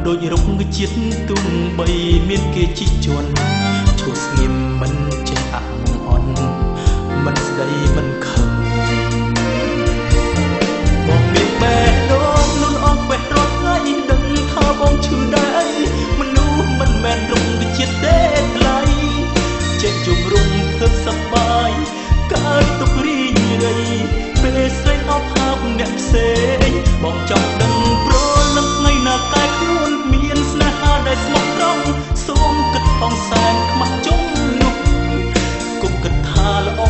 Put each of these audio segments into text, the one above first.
ដូចរុក្ខជាតិទុំបីមានគេជីកជន់ឈួស្ងៀមមិនចេះអាក់អន់មិនស្ដីមិនខឹងបងមានបែរដូងលូនអងបេះរត់ថ្ងៃដឹងថាបងឈឺដែរមនុស្សមិនមែនរុក្ខជាតិទេថ្លៃចេះជុំរុំធ្វើសប្បាយកើតទុករីករាយពេលស្រីអបហាប់អ្នកផ្សេងបងចង់ដឹងប្រលឹកថ្ងៃណាតែខ្លួនមានស្នេហាដែលស្មោះត្រង់សូមគិតផងសែនខ្មាស់ជុំនោះគុំគិតថាល្អ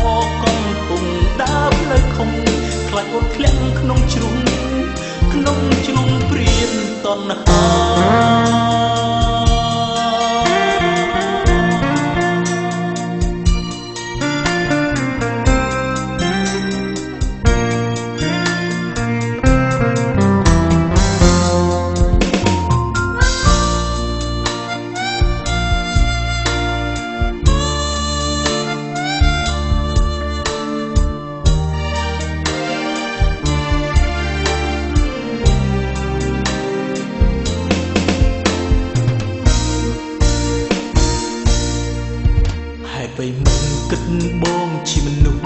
កំពុងដើរផ្លូវខំខ្លាចអូនធ្លាក់ក្នុងជ្រុងព្រៀនតណ្ហាបីមិនគិតបងជាមនុស្ស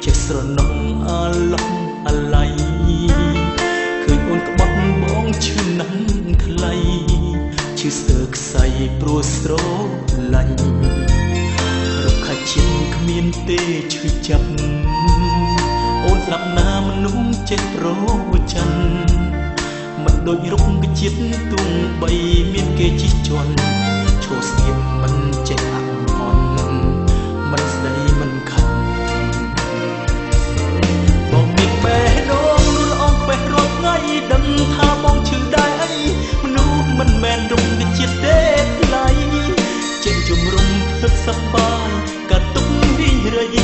ចេះស្រណោះអាឡោះអាឡៃឃើញអូនក្បត់បងឈឺណាស់ថ្លៃឈឺស្ទើរខ្សែព្រោះស្រឡាញ់រកខាជាតិគ្មានទេឈឺចាប់អូនស្លាប់ណាមនុស្សចេះប្រច័ណ្ឌមិនដូចរុក្ខជាតិទុំបីមានគេជិះជន់ឈោស្ងៀមមិនចេះអាក់មិនស្ដីមិនខឹងបងមានបេះដូងលូនអងបេះរាល់ថ្ងៃដឹងថាបងឈឺដែរអីមនុស្សមិនមែនរុក្ខជាតិទេថ្លៃចេះជុំរុំធ្វើសប្បាយក៏ទុករីករាយ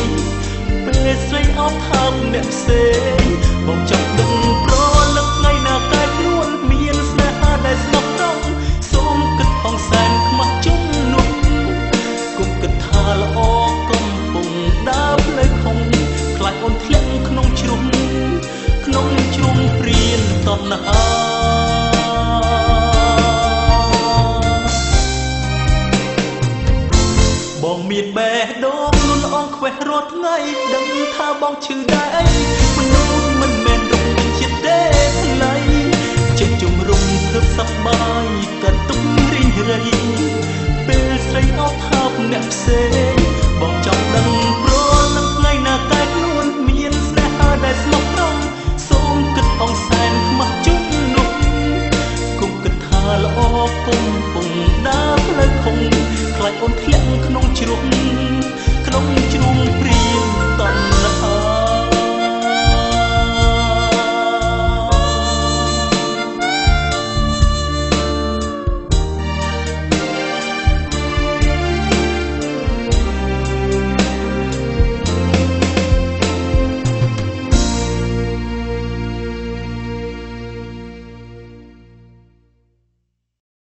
ពេលស្រីអបថាប់អ្នកផ្សេងបងចង់ដឹងប្រលឹកថ្ងៃណាតែខ្លួនមានស្នេហាដែលស្មោះត្រង់សូមគិតផងសែនខ្មាស់ជុំនោះគុំគិតថាល្អដើរផ្លូវខំខ្លាចអូនធ្លាក់ក្នុងជ្រុងព្រៀនតណ្ហាបងមានបេះដូងលូនអងខ្វេះរាល់ថ្ងៃដឹងថាបងឈឺដែរមនុស្ស